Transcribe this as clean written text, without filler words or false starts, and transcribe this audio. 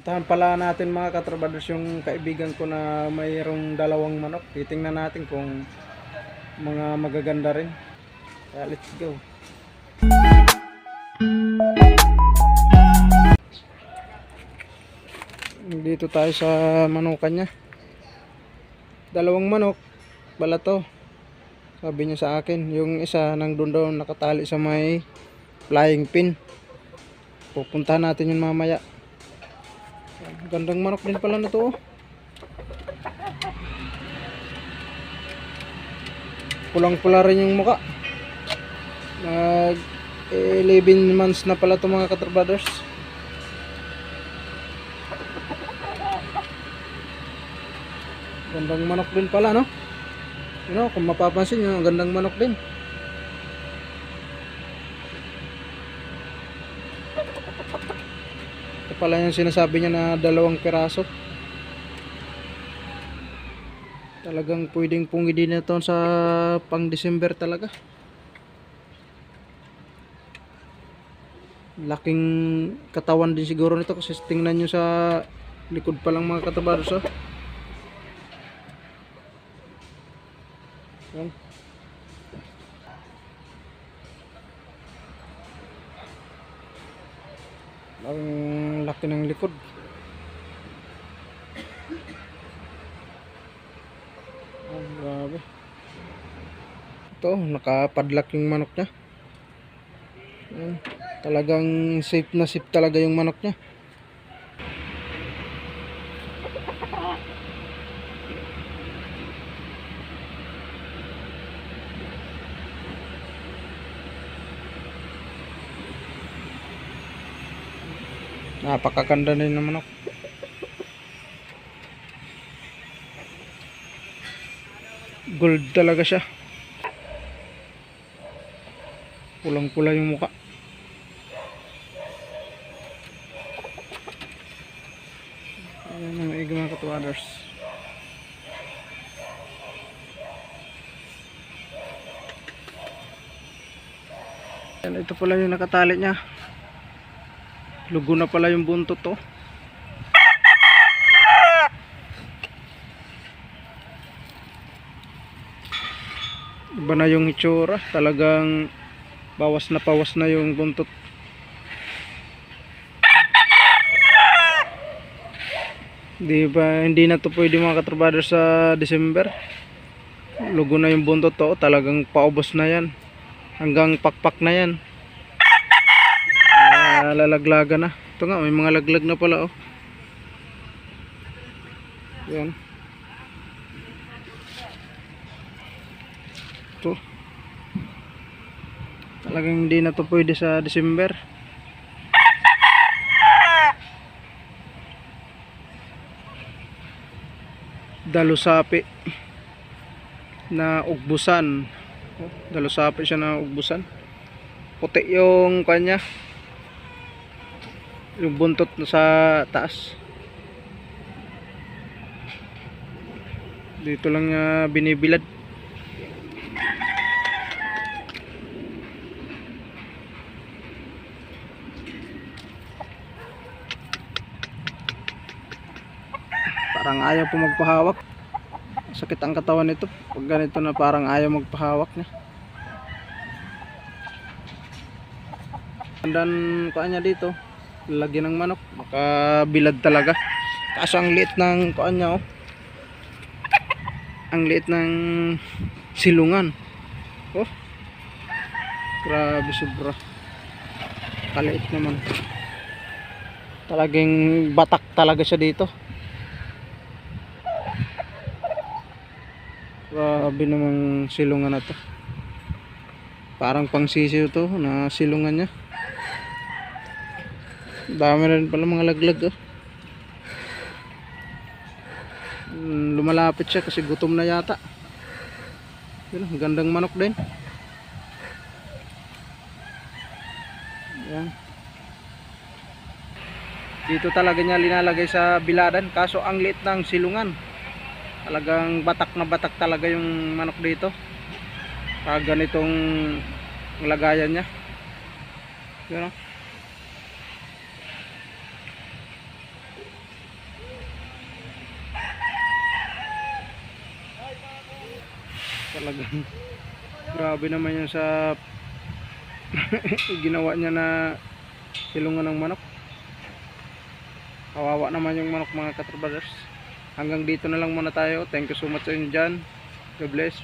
Tahan pala natin mga katrabados yung kaibigan ko na mayroong dalawang manok. Titingnan natin kung mga magaganda rin. Kaya let's go. Dito tayo sa manukan niya. Dalawang manok. Bala to. Sabi niya sa akin. Yung isa nang doon nakatali sa may flying pin. Pupuntahan natin yun mamaya. Gandang manok din pala na to. Pulang-pula rin yung muka. Nag 11 months na pala to mga katrabaders. Gandang manok din pala, no? Kung mapapansin nyo, gandang manok din. Ito pala yung sinasabi niya na 2 piraso. Talagang pwedeng pungidin na ito sa pang December talaga. Laking katawan din siguro nito kasi tingnan nyo sa likod pa lang mga katabaros. Yan. Ang laki ng likod. Oh, grabe. Ito, nakapadlock yung manok niya. Yan. Talagang safe na safe talaga yung manok niya. Napakaganda na yung manok. Gold talaga siya. Pulang-pula yung muka. Ayan ang maigi mga katuwaders. Ayan, ito pala yung nakatali niya. Lugo na pala yung buntot to. Iba na yung itsura. Talagang bawas na yung buntot. Hindi na to pwede mga katrabador sa December. Lugo na yung buntot to. Talagang paubos na yan. Hanggang pakpak na yan. Lalaglaga na. Ito nga, may mga laglag na pala, oh. Yan. Ito. Talagang hindi na to pwede sa December. Dalusapi na ugbusan. Dalusapi siya na ugbusan. Puti yung kanya. Yung buntot sa taas. Dito lang niya binibilad. Parang ayaw po magpahawak. Sakit ang katawan nito. Pag ganito na parang ayaw magpahawak niya. Andan kanya dito. Lagyan ng manok. Makabilad talaga. Kaso ang liit ng kanya, oh. Ang liit ng silungan. Oh. Grabe sobra. Kaliit naman. Talagang batak talaga siya dito. Grabe namang silungan na to. Parang pang sisiw to na silungan niya. Dami rin pala mga laglag, oh. Lumalapit siya kasi gutom na yata. Yun, gandang manok din. Yan. Dito talaga niya linalagay sa biladan. Kaso ang liit ng silungan. Talagang batak na batak talaga yung manok dito. Pag ganitong lagayan niya. Yun, oh. Talagang grabe naman yun sa ginawa niya na silungan ng manok. Kawawa naman yung manok mga katrabaders. Hanggang dito na lang muna tayo. Thank you so much sa inyo dyan. God bless.